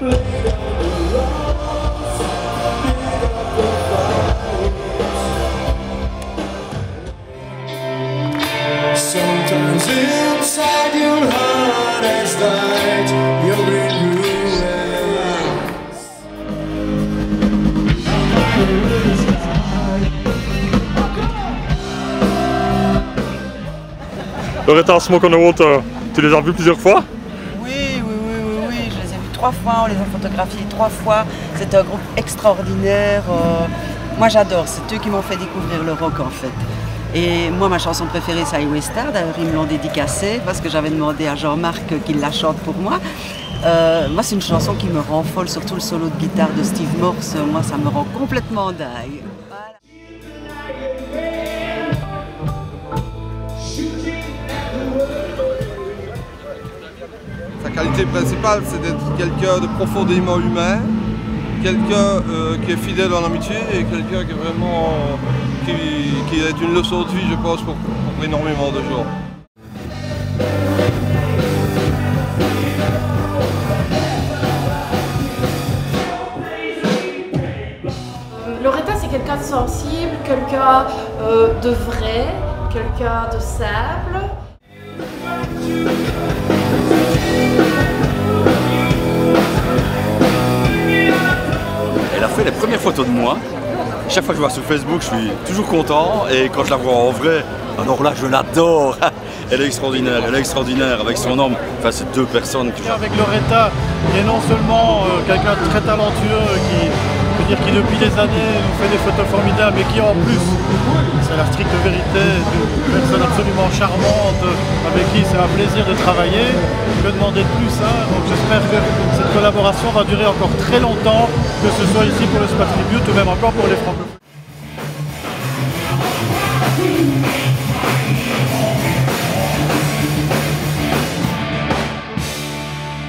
Sometimes inside your heart has died, you're in ruins. Loretta, Smoke on the Water, tu les as vus plusieurs fois? Oui, je les ai vus 3 fois, on les a photographiés 3 fois. C'est un groupe extraordinaire. Moi j'adore, c'est eux qui m'ont fait découvrir le rock en fait. Et moi ma chanson préférée c'est Highway Star, d'ailleurs ils me l'ont dédicacée parce que j'avais demandé à Jean-Marc qu'il la chante pour moi. Moi c'est une chanson qui me rend folle, surtout le solo de guitare de Steve Morse, moi ça me rend complètement dingue. Voilà. Sa qualité principale, c'est d'être quelqu'un de profondément humain, quelqu'un qui est fidèle en amitié et quelqu'un qui est vraiment qui est une leçon de vie, je pense, pour énormément de gens. Loretta, c'est quelqu'un de sensible, quelqu'un de vrai, quelqu'un de simple. Elle a fait les premières photos de moi. Chaque fois que je vois sur Facebook, je suis toujours content. Et quand je la vois en vrai, alors là, je l'adore. Elle est extraordinaire avec son homme. Enfin, c'est deux personnes que avec Loretta, qui est non seulement quelqu'un de très talentueux, qui depuis des années nous fait des photos formidables, mais qui en plus, c'est la stricte vérité, une personne absolument charmante, avec qui c'est un plaisir de travailler. Que demander de plus, hein? Donc j'espère que cette collaboration va durer encore très longtemps, que ce soit ici pour le Spa Tribute ou même encore pour les francophones.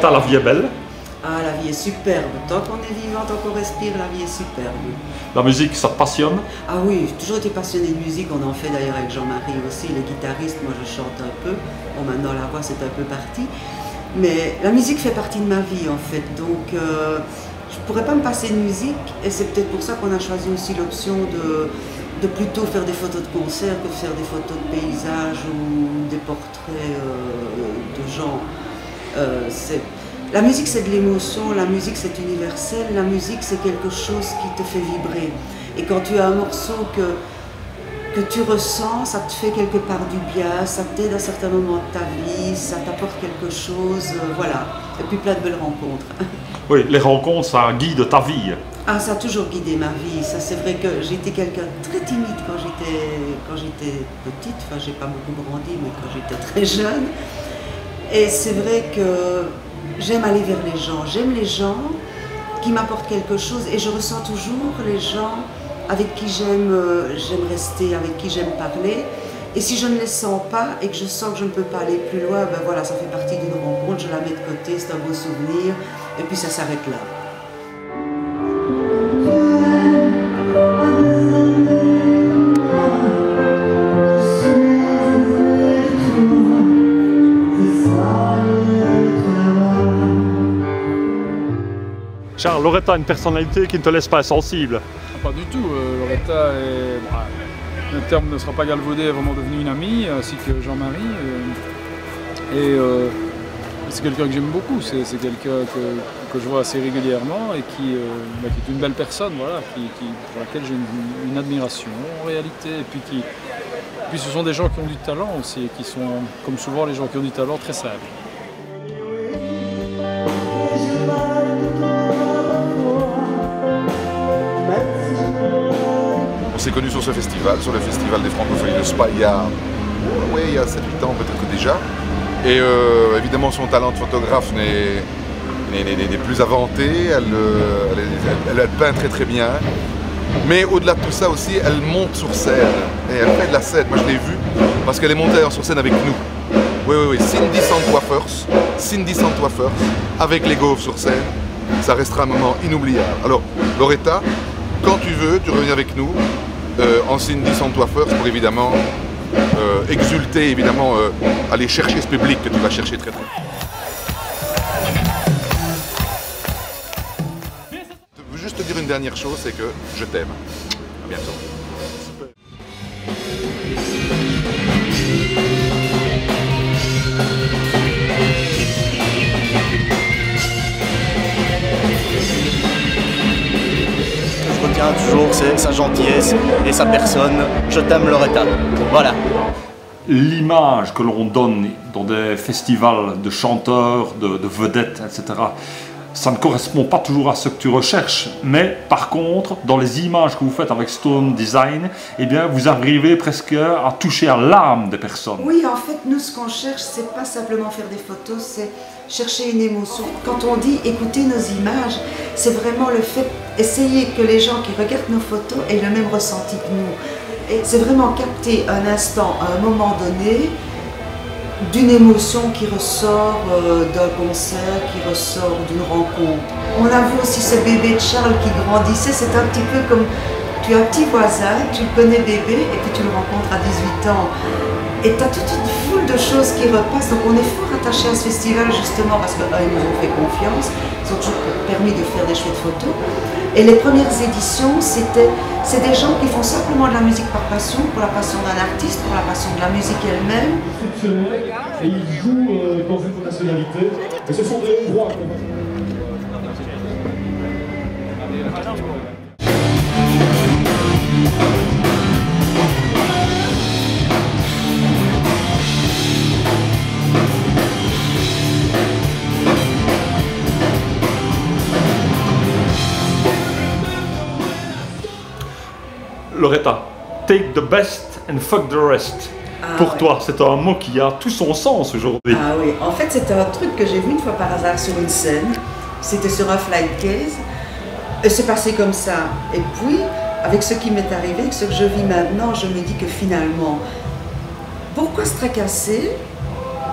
La vie est belle. Ah, la vie est superbe. Tant qu'on est vivant, tant qu'on respire, la vie est superbe. La musique, ça te passionne? Ah oui, j'ai toujours été passionnée de musique. On en fait d'ailleurs avec Jean-Marie aussi, le guitariste. Moi, je chante un peu. Bon, maintenant, la voix, c'est un peu parti. Mais la musique fait partie de ma vie, en fait. Donc, je ne pourrais pas me passer de musique. Et c'est peut-être pour ça qu'on a choisi aussi l'option de plutôt faire des photos de concert que de faire des photos de paysages ou des portraits de gens. La musique c'est de l'émotion, la musique c'est universel, la musique c'est quelque chose qui te fait vibrer. Et quand tu as un morceau que tu ressens, ça te fait quelque part du bien, ça t'aide à certains moments de ta vie, ça t'apporte quelque chose, voilà. Et puis plein de belles rencontres. Oui, les rencontres, ça guide ta vie. Ah, ça a toujours guidé ma vie. Ça, c'est vrai que j'étais quelqu'un de très timide quand j'étais petite. Enfin, j'ai pas beaucoup grandi, mais quand j'étais très jeune. Et c'est vrai que j'aime aller vers les gens. J'aime les gens qui m'apportent quelque chose et je ressens toujours les gens avec qui j'aime rester, avec qui j'aime parler. Et si je ne les sens pas et que je sens que je ne peux pas aller plus loin, ben voilà, ça fait partie d'une rencontre, je la mets de côté, c'est un beau souvenir et puis ça s'arrête là. Charles, Loretta a une personnalité qui ne te laisse pas insensible. Pas du tout. Loretta est, le terme ne sera pas galvaudé, est vraiment devenue une amie, ainsi que Jean-Marie. C'est quelqu'un que j'aime beaucoup. C'est quelqu'un que je vois assez régulièrement et qui est une belle personne, voilà, pour laquelle j'ai une admiration en réalité. Et puis ce sont des gens qui ont du talent aussi et qui sont, comme souvent les gens qui ont du talent, très simples. On s'est connus sur ce festival, sur le festival des francophones de Spa, il y a 7-8 ans peut-être déjà. Et évidemment son talent de photographe n'est plus inventé, elle peint très très bien. Mais au-delà de tout ça aussi, elle monte sur scène et elle fait de la scène. Moi je l'ai vue parce qu'elle est montée sur scène avec nous. Oui, Cindy Sandcoiffeurs, avec les Gauves sur scène, ça restera un moment inoubliable. Alors Loretta, quand tu veux, tu reviens avec nous en Cindy Sandcoiffeurs pour évidemment exulter, évidemment aller chercher ce public que tu vas chercher très très. te dire une dernière chose, c'est que je t'aime. À bientôt. Je retiens toujours, c'est sa gentillesse et sa personne. Je t'aime, Loretta. Voilà. L'image que l'on donne dans des festivals de chanteurs, de vedettes, etc., ça ne correspond pas toujours à ce que tu recherches, mais par contre, dans les images que vous faites avec Stone Design, eh bien, vous arrivez presque à toucher à l'âme des personnes. Oui, en fait, nous, ce qu'on cherche, c'est pas simplement faire des photos, c'est chercher une émotion. Quand on dit écouter nos images, c'est vraiment le fait essayer que les gens qui regardent nos photos aient le même ressenti que nous. Et c'est vraiment capter un instant, à un moment donné, d'une émotion qui ressort d'un concert, qui ressort d'une rencontre. On a vu aussi ce bébé de Charles qui grandissait, c'est un petit peu comme tu as un petit voisin, tu le connais bébé et puis tu le rencontres à 18 ans. Et tu as toute une foule de choses qui repassent, donc on est fort attaché à ce festival justement parce qu'ils nous ont fait confiance, ils ont toujours permis de faire des chouettes photos. Et les premières éditions, c'est des gens qui font simplement de la musique par passion, pour la passion d'un artiste, pour la passion de la musique elle-même. Et ils jouent dans une nationalité, et ce sont des Hongrois. Loretta, take the best and fuck the rest. Pour toi, c'est un mot qui a tout son sens aujourd'hui. Ah oui, en fait c'était un truc que j'ai vu une fois par hasard sur une scène. C'était sur un flight case. Et c'est passé comme ça. Et puis, avec ce qui m'est arrivé, avec ce que je vis maintenant, je me dis que finalement, pourquoi se tracasser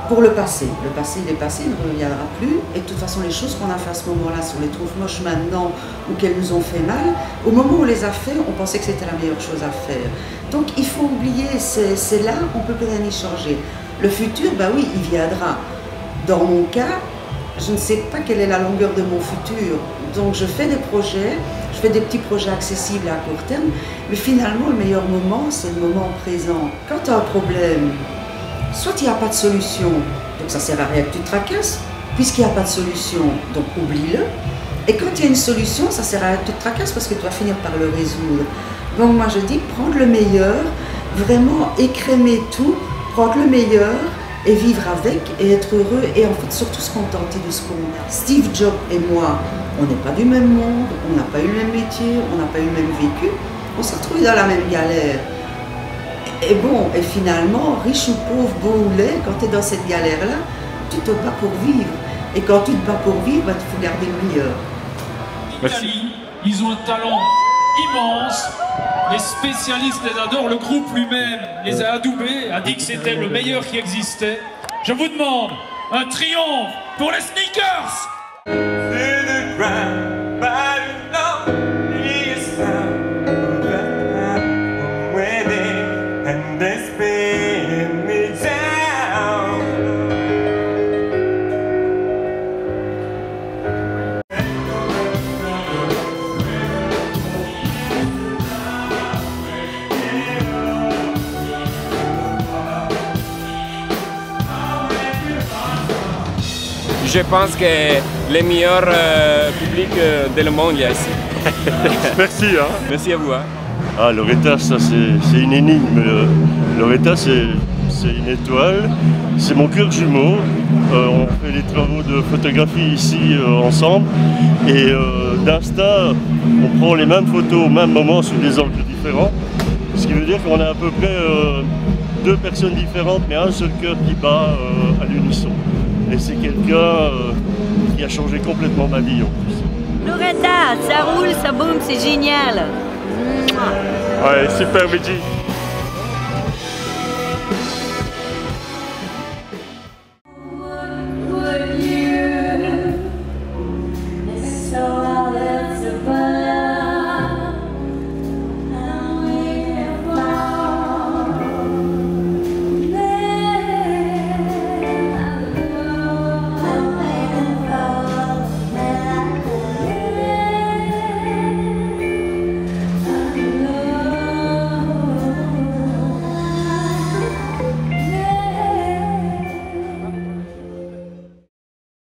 pour le passé? Le passé, il est passé, il ne reviendra plus. Et de toute façon, les choses qu'on a fait à ce moment-là, si on les trouve moches maintenant ou qu'elles nous ont fait mal, au moment où on les a fait, on pensait que c'était la meilleure chose à faire. Donc il faut oublier, c'est là, on ne peut plus rien y changer. Le futur, bah oui, il viendra. Dans mon cas, je ne sais pas quelle est la longueur de mon futur. Donc je fais des projets, je fais des petits projets accessibles à court terme, mais finalement, le meilleur moment, c'est le moment présent. Quand tu as un problème, soit il n'y a pas de solution, donc ça ne sert à rien que tu te tracasses, puisqu'il n'y a pas de solution, donc oublie-le. Et quand il y a une solution, ça ne sert à rien que tu te tracasses parce que tu vas finir par le résoudre. Donc moi je dis prendre le meilleur, vraiment écrémer tout, prendre le meilleur et vivre avec et être heureux et en fait surtout se contenter de ce qu'on a. Steve Jobs et moi, on n'est pas du même monde, on n'a pas eu le même métier, on n'a pas eu le même vécu, on s'est retrouvés dans la même galère. Et bon, et finalement, riche ou pauvre, beau ou laid, quand tu es dans cette galère-là, tu te bats pour vivre. Et quand tu te bats pour vivre, il faut garder le meilleur. Merci. Ils ont un talent immense. Les spécialistes les adorent. Le groupe lui-même les a adoubés, a dit que c'était le meilleur qui existait. Je vous demande un triomphe pour les Sneakers. Je pense que les meilleurs publics de le monde il y a ici. Merci. Hein. Merci à vous. Hein. Ah, Loretta, ça c'est une énigme. Loretta, c'est une étoile. C'est mon cœur jumeau. On fait les travaux de photographie ici ensemble. Et d'Insta, on prend les mêmes photos au même moment sous des angles différents. Ce qui veut dire qu'on a à peu près deux personnes différentes, mais un seul cœur qui bat à l'unisson. Et c'est quelqu'un qui a changé complètement ma vie en plus. Loretta, ça roule, ça boum, c'est génial. Ouais, super Vigi.